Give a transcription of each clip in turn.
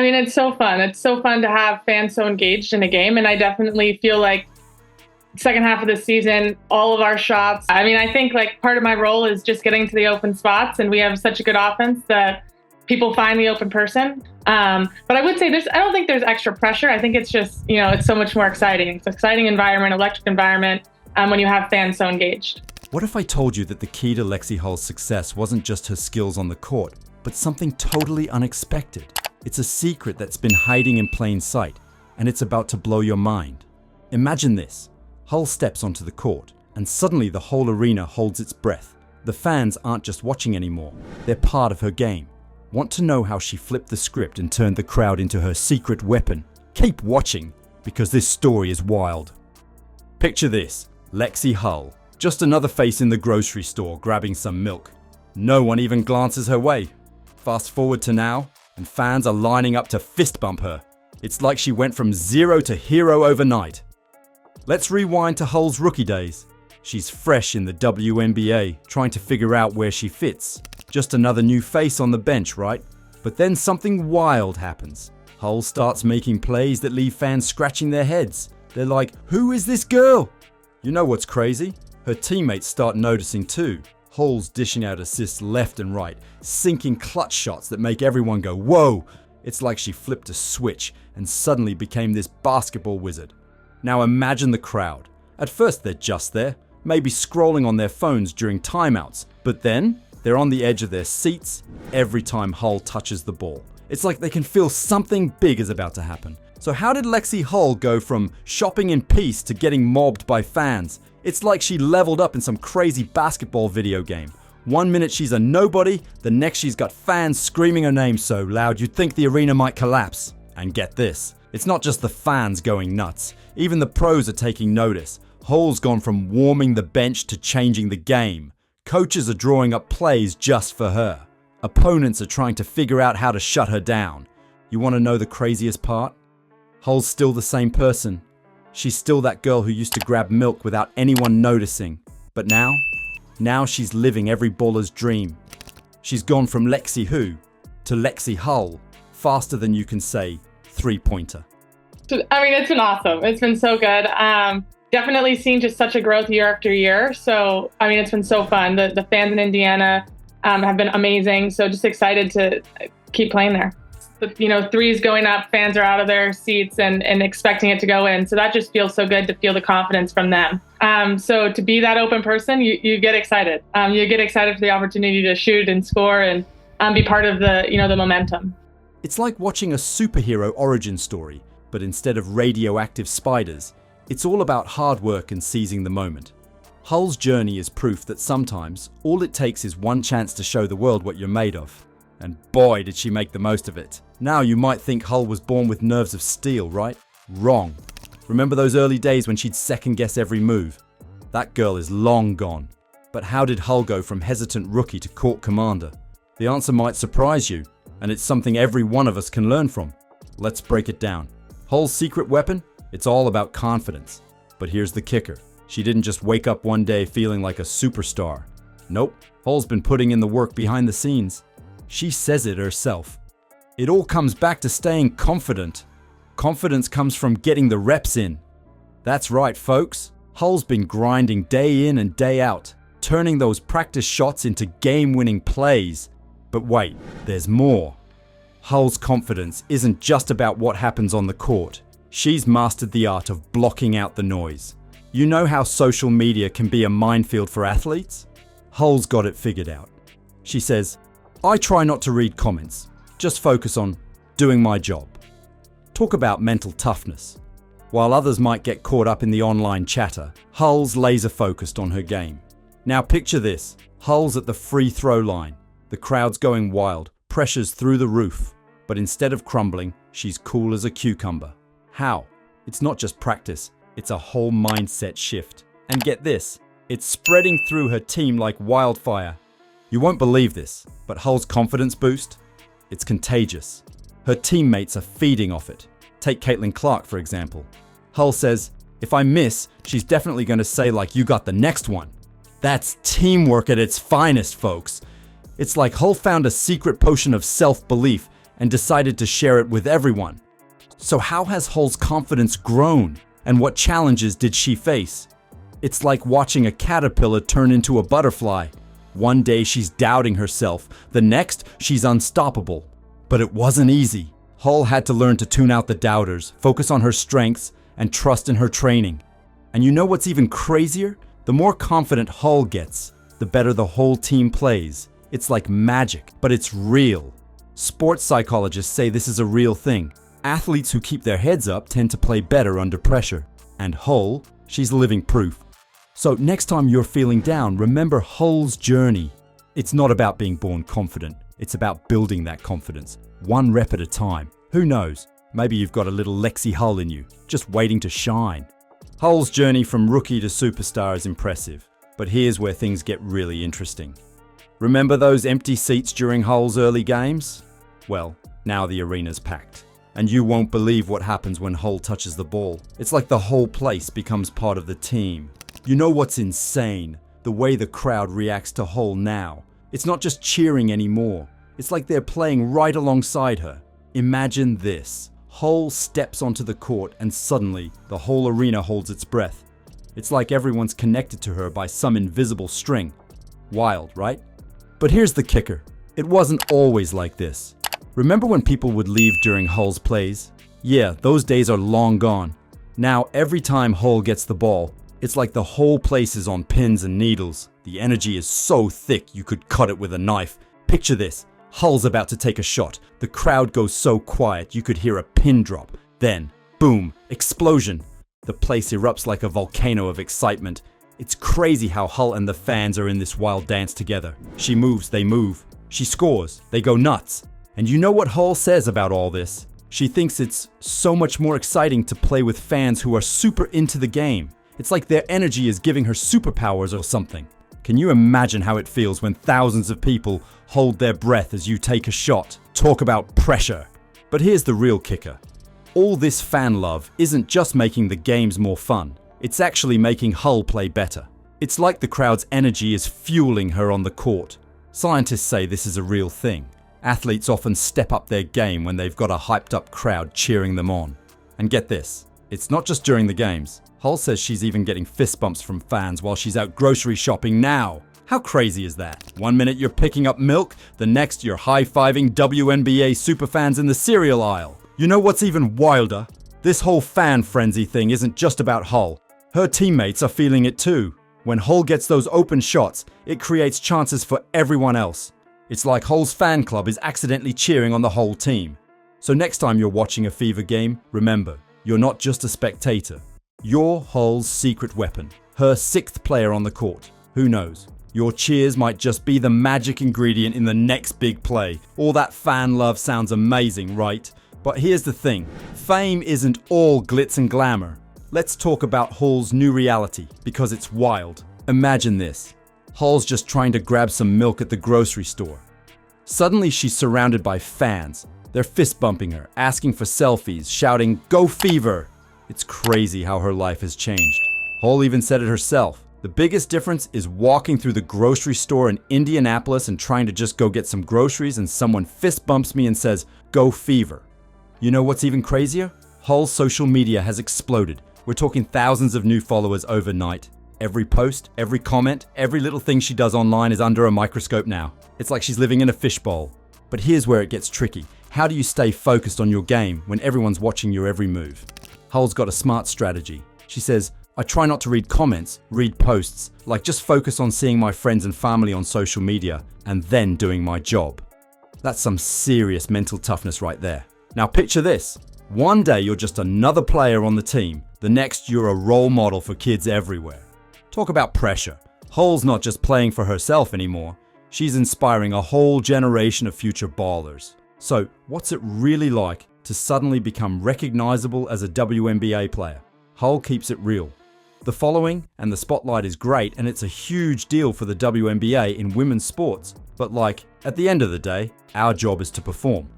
I mean, it's so fun. It's so fun to have fans so engaged in a game. And I definitely feel like second half of the season, all of our shots. I mean, I think like part of my role is just getting to the open spots, and we have such a good offense that people find the open person. But I would say I don't think there's extra pressure. I think it's just, it's so much more exciting. It's an exciting environment, electric environment, when you have fans so engaged. What if I told you that the key to Lexie Hull's success wasn't just her skills on the court, but something totally unexpected? It's a secret that's been hiding in plain sight, and it's about to blow your mind. Imagine this. Hull steps onto the court, and suddenly the whole arena holds its breath. The fans aren't just watching anymore, they're part of her game. Want to know how she flipped the script and turned the crowd into her secret weapon? Keep watching, because this story is wild. Picture this, Lexie Hull, just another face in the grocery store grabbing some milk. No one even glances her way. Fast forward to now, and fans are lining up to fist bump her. It's like she went from zero to hero overnight. Let's rewind to Hull's rookie days. She's fresh in the WNBA, trying to figure out where she fits. Just another new face on the bench, right? But then something wild happens. Hull starts making plays that leave fans scratching their heads. They're like, who is this girl? You know what's crazy? Her teammates start noticing too. Hull's dishing out assists left and right, sinking clutch shots that make everyone go, whoa! It's like she flipped a switch and suddenly became this basketball wizard. Now imagine the crowd. At first they're just there, maybe scrolling on their phones during timeouts, but then they're on the edge of their seats every time Hull touches the ball. It's like they can feel something big is about to happen. So how did Lexie Hull go from shopping in peace to getting mobbed by fans? It's like she leveled up in some crazy basketball video game. One minute she's a nobody, the next she's got fans screaming her name so loud you'd think the arena might collapse. And get this, it's not just the fans going nuts. Even the pros are taking notice. Hull's gone from warming the bench to changing the game. Coaches are drawing up plays just for her. Opponents are trying to figure out how to shut her down. You want to know the craziest part? Hull's still the same person. She's still that girl who used to grab milk without anyone noticing. But now she's living every baller's dream. She's gone from Lexie who to Lexie Hull, faster than you can say three-pointer. I mean, it's been awesome. It's been so good. Definitely seen just such a growth year after year. So, I mean, it's been so fun. The fans in Indiana have been amazing. So just excited to keep playing there. The threes going up, fans are out of their seats and expecting it to go in. So that just feels so good to feel the confidence from them. So to be that open person, you get excited. You get excited for the opportunity to shoot and score and be part of the momentum. It's like watching a superhero origin story, but instead of radioactive spiders, it's all about hard work and seizing the moment. Hull's journey is proof that sometimes all it takes is one chance to show the world what you're made of. And boy, did she make the most of it. Now you might think Hull was born with nerves of steel, right? Wrong. Remember those early days when she'd second guess every move? That girl is long gone. But how did Hull go from hesitant rookie to court commander? The answer might surprise you, and it's something every one of us can learn from. Let's break it down. Hull's secret weapon? It's all about confidence. But here's the kicker. She didn't just wake up one day feeling like a superstar. Nope, Hull's been putting in the work behind the scenes. She says it herself. It all comes back to staying confident. Confidence comes from getting the reps in. That's right, folks. Hull's been grinding day in and day out, turning those practice shots into game-winning plays. But wait, there's more. Hull's confidence isn't just about what happens on the court. She's mastered the art of blocking out the noise. You know how social media can be a minefield for athletes? Hull's got it figured out. She says, I try not to read comments, just focus on doing my job. Talk about mental toughness. While others might get caught up in the online chatter, Hull's laser focused on her game. Now picture this, Hull's at the free throw line. The crowd's going wild, pressure's through the roof. But instead of crumbling, she's cool as a cucumber. How? It's not just practice, it's a whole mindset shift. And get this, it's spreading through her team like wildfire. You won't believe this, but Hull's confidence boost? It's contagious. Her teammates are feeding off it. Take Caitlin Clark, for example. Hull says, if I miss, she's definitely going to say like, you got the next one. That's teamwork at its finest, folks. It's like Hull found a secret potion of self-belief, and decided to share it with everyone. So how has Hull's confidence grown, and what challenges did she face? It's like watching a caterpillar turn into a butterfly. One day she's doubting herself, the next she's unstoppable. But it wasn't easy. Hull had to learn to tune out the doubters, focus on her strengths, and trust in her training. And you know what's even crazier? The more confident Hull gets, the better the whole team plays. It's like magic, but it's real. Sports psychologists say this is a real thing. Athletes who keep their heads up tend to play better under pressure. And Hull, she's living proof. So next time you're feeling down, remember Hull's journey. It's not about being born confident. It's about building that confidence, one rep at a time. Who knows? Maybe you've got a little Lexie Hull in you, just waiting to shine. Hull's journey from rookie to superstar is impressive. But here's where things get really interesting. Remember those empty seats during Hull's early games? Well, now the arena's packed. And you won't believe what happens when Hull touches the ball. It's like the whole place becomes part of the team. You know what's insane? The way the crowd reacts to Hull now. It's not just cheering anymore. It's like they're playing right alongside her. Imagine this. Hull steps onto the court and suddenly the whole arena holds its breath. It's like everyone's connected to her by some invisible string. Wild, right? But here's the kicker. It wasn't always like this. Remember when people would leave during Hull's plays? Yeah, those days are long gone. Now, every time Hull gets the ball, it's like the whole place is on pins and needles. The energy is so thick you could cut it with a knife. Picture this. Hull's about to take a shot. The crowd goes so quiet you could hear a pin drop. Then, boom, explosion. The place erupts like a volcano of excitement. It's crazy how Hull and the fans are in this wild dance together. She moves, they move. She scores, they go nuts. And you know what Hull says about all this? She thinks it's so much more exciting to play with fans who are super into the game. It's like their energy is giving her superpowers or something. Can you imagine how it feels when thousands of people hold their breath as you take a shot? Talk about pressure. But here's the real kicker. All this fan love isn't just making the games more fun. It's actually making Hull play better. It's like the crowd's energy is fueling her on the court. Scientists say this is a real thing. Athletes often step up their game when they've got a hyped up crowd cheering them on. And get this, it's not just during the games. Hull says she's even getting fist bumps from fans while she's out grocery shopping now. How crazy is that? One minute you're picking up milk, the next you're high-fiving WNBA superfans in the cereal aisle. You know what's even wilder? This whole fan frenzy thing isn't just about Hull. Her teammates are feeling it too. When Hull gets those open shots, it creates chances for everyone else. It's like Hull's fan club is accidentally cheering on the whole team. So next time you're watching a Fever game, remember, you're not just a spectator. You're Hull's secret weapon, her sixth player on the court. Who knows? Your cheers might just be the magic ingredient in the next big play. All that fan love sounds amazing, right? But here's the thing, fame isn't all glitz and glamour. Let's talk about Hull's new reality, because it's wild. Imagine this. Hull's just trying to grab some milk at the grocery store. Suddenly she's surrounded by fans. They're fist bumping her, asking for selfies, shouting, "Go Fever!" It's crazy how her life has changed. Hull even said it herself. The biggest difference is walking through the grocery store in Indianapolis and trying to just go get some groceries and someone fist bumps me and says, "Go Fever." You know what's even crazier? Hull's social media has exploded. We're talking thousands of new followers overnight. Every post, every comment, every little thing she does online is under a microscope now. It's like she's living in a fishbowl. But here's where it gets tricky. How do you stay focused on your game when everyone's watching your every move? Hull's got a smart strategy. She says, "I try not to read comments, read posts, like just focus on seeing my friends and family on social media and then doing my job." That's some serious mental toughness right there. Now picture this. One day you're just another player on the team. The next you're a role model for kids everywhere. Talk about pressure. Hull's not just playing for herself anymore. She's inspiring a whole generation of future ballers. So what's it really like to suddenly become recognizable as a WNBA player? Hull keeps it real. The following and the spotlight is great, and it's a huge deal for the WNBA in women's sports. But at the end of the day, our job is to perform.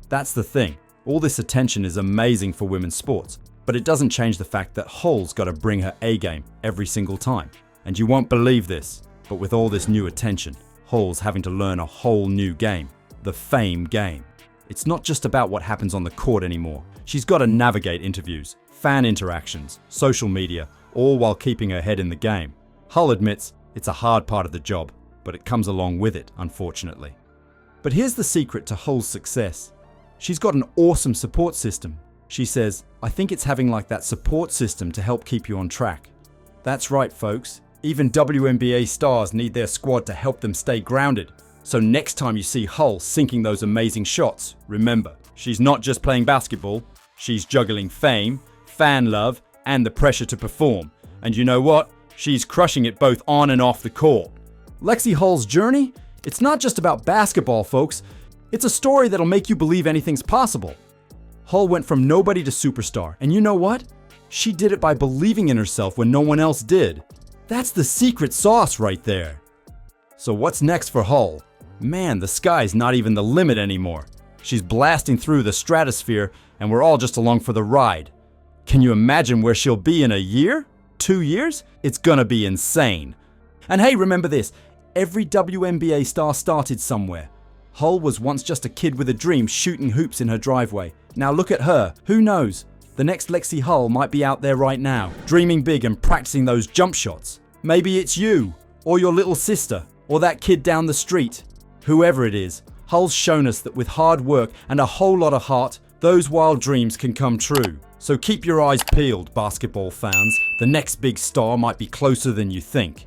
That's the thing. All this attention is amazing for women's sports, but it doesn't change the fact that Hull's got to bring her A game every single time. And you won't believe this, but with all this new attention, Hull's having to learn a whole new game, the fame game. It's not just about what happens on the court anymore. She's got to navigate interviews, fan interactions, social media, all while keeping her head in the game. Hull admits it's a hard part of the job, but it comes along with it, unfortunately. But here's the secret to Hull's success. She's got an awesome support system. She says, "I think it's having like that support system to help keep you on track." That's right, folks. Even WNBA stars need their squad to help them stay grounded. So next time you see Hull sinking those amazing shots, remember, she's not just playing basketball, she's juggling fame, fan love, and the pressure to perform. And you know what? She's crushing it both on and off the court. Lexie Hull's journey? It's not just about basketball, folks. It's a story that'll make you believe anything's possible. Hull went from nobody to superstar, and you know what? She did it by believing in herself when no one else did. That's the secret sauce right there. So what's next for Hull? Man, the sky's not even the limit anymore. She's blasting through the stratosphere, and we're all just along for the ride. Can you imagine where she'll be in a year? 2 years? It's gonna be insane. And hey, remember this, every WNBA star started somewhere. Hull was once just a kid with a dream shooting hoops in her driveway. Now look at her, who knows? The next Lexie Hull might be out there right now, dreaming big and practicing those jump shots. Maybe it's you, or your little sister, or that kid down the street. Whoever it is, Hull's shown us that with hard work and a whole lot of heart, those wild dreams can come true. So keep your eyes peeled, basketball fans. The next big star might be closer than you think.